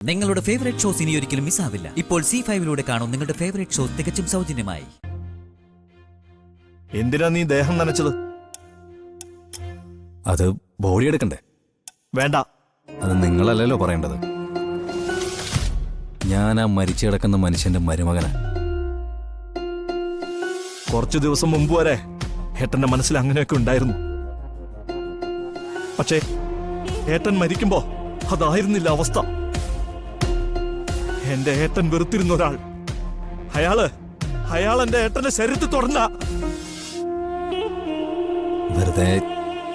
നിങ്ങളുടെ favourite shows ഇനി ഒരിക്കലും മിസ്സാവില്ല. ഇപ്പോൾ C5 കാണും നിങ്ങളുടെ ഫേവറേറ്റ് ഷോസ് തികച്ചും സൗജന്യമായി. എന്തിനാ നീ ദേഹം നനച്ചത്? അത് ബോഡി എടുക്കണ്ടേ? വേണ്ട. അത് നിങ്ങളല്ലല്ലോ പറയേണ്ടത്. ഞാൻ ആ മരിച്ചു കിടക്കുന്ന മനുഷ്യന്റെ മരുമകനാ. കുറച്ചു ദിവസം മുമ്പ് വരെ ഏട്ടന്റെ മനസ്സിൽ അങ്ങനെയൊക്കെ ഉണ്ടായിരുന്നു. പക്ഷേ ഏട്ടൻ മരിക്കുമ്പോ അതായിരുന്നില്ല അവസ്ഥ. എന്റെ ഏട്ടൻ വെറുത്തിരുന്ന ഒരാൾ, അയാൾ എന്റെ ഏട്ടന്റെ ശരീരത്തിൽ തുടർന്ന. വെറുതെ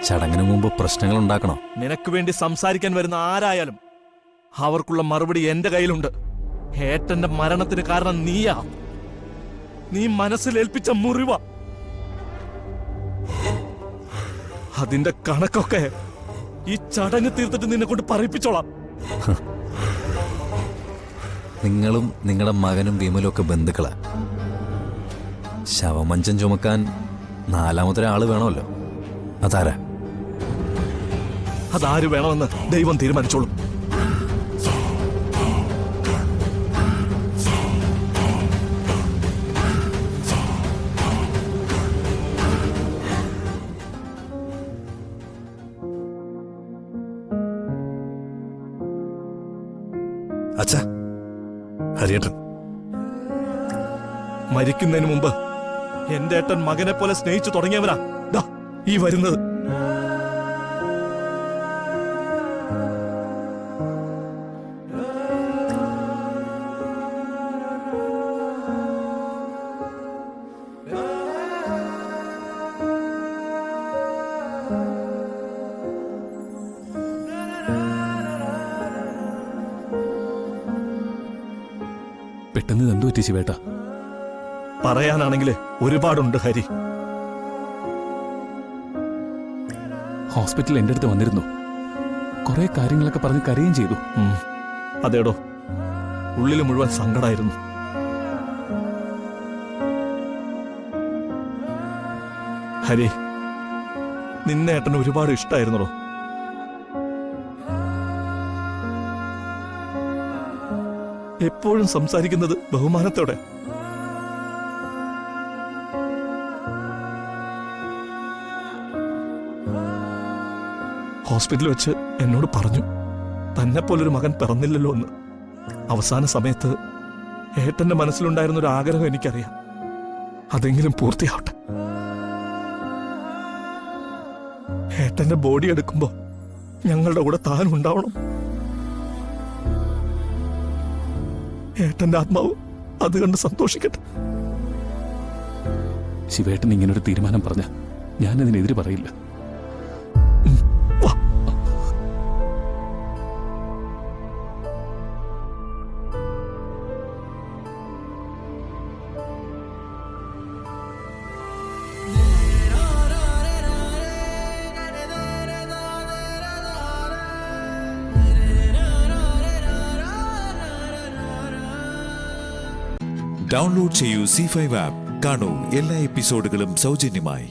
ചടങ്ങിന് മുമ്പ് പ്രശ്നങ്ങൾ ഉണ്ടാക്കണോ? നിനക്ക് വേണ്ടി സംസാരിക്കാൻ വരുന്ന ആരായാലും അവർക്കുള്ള മറുപടി എന്റെ കയ്യിലുണ്ട്. ഏട്ടന്റെ മരണത്തിന് കാരണം നീയാ. നീ മനസ്സിലേൽപ്പിച്ച മുറിവ. അതിന്റെ കണക്കൊക്കെ ഈ ചടങ്ങ് തീർത്തിട്ട് നിന്നെ കൊണ്ട് പറയിപ്പിച്ചോളാം. നിങ്ങളും നിങ്ങളുടെ മകനും വിമലും ഒക്കെ ബന്ധുക്കളാ. ശവമഞ്ചം ചുമക്കാൻ നാലാമതൊരാള് വേണമല്ലോ. അതാരാ? അതാര് വേണമെന്ന് ദൈവം തീരുമാനിച്ചോളും. അച്ഛാ, ഹരിയേട്ടൻ മരിക്കുന്നതിന് മുമ്പ് എന്റെ ഏട്ടൻ മകനെ പോലെ സ്നേഹിച്ചു തുടങ്ങിയവനാ ദാ ഈ വരുന്നത്. പെട്ടെന്ന് എന്തു പറ്റി ശിവേട്ട? പറയാനാണെങ്കിൽ ഒരുപാടുണ്ട് ഹരി. ഹോസ്പിറ്റലിൽ എൻ്റെ അടുത്ത് വന്നിരുന്നു. കുറെ കാര്യങ്ങളൊക്കെ പറഞ്ഞ് കരയും ചെയ്തു. അതേടോ, ഉള്ളിൽ മുഴുവൻ സങ്കടമായിരുന്നു. ഹരി, നിന്നെ ഏട്ടന് ഒരുപാട് ഇഷ്ടമായിരുന്നോ? എപ്പോഴും സംസാരിക്കുന്നത് ബഹുമാനത്തോടെ. ഹോസ്പിറ്റലിൽ വെച്ച് എന്നോട് പറഞ്ഞു തന്നെ പോലൊരു മകൻ പിറന്നില്ലല്ലോ എന്ന്. അവസാന സമയത്ത് ഏട്ടന്റെ മനസ്സിലുണ്ടായിരുന്ന ഒരു ആഗ്രഹം എനിക്കറിയാം. അതെങ്കിലും പൂർത്തിയാവട്ടെ. ഏട്ടന്റെ ബോഡി എടുക്കുമ്പോ ഞങ്ങളുടെ കൂടെ താൻ ഉണ്ടാവണം. ഏട്ടന്റെ ആത്മാവ് അത് കണ്ട് സന്തോഷിക്കട്ടെ. ശിവേട്ടൻ ഇങ്ങനൊരു തീരുമാനം പറഞ്ഞ ഞാനതിനെതിരെ പറയില്ല. ഡൗൺലോഡ് ചെയ്യൂ C5 ആപ്പ്. കാണൂ എല്ലാ എപ്പിസോഡുകളും സൗജന്യമായി.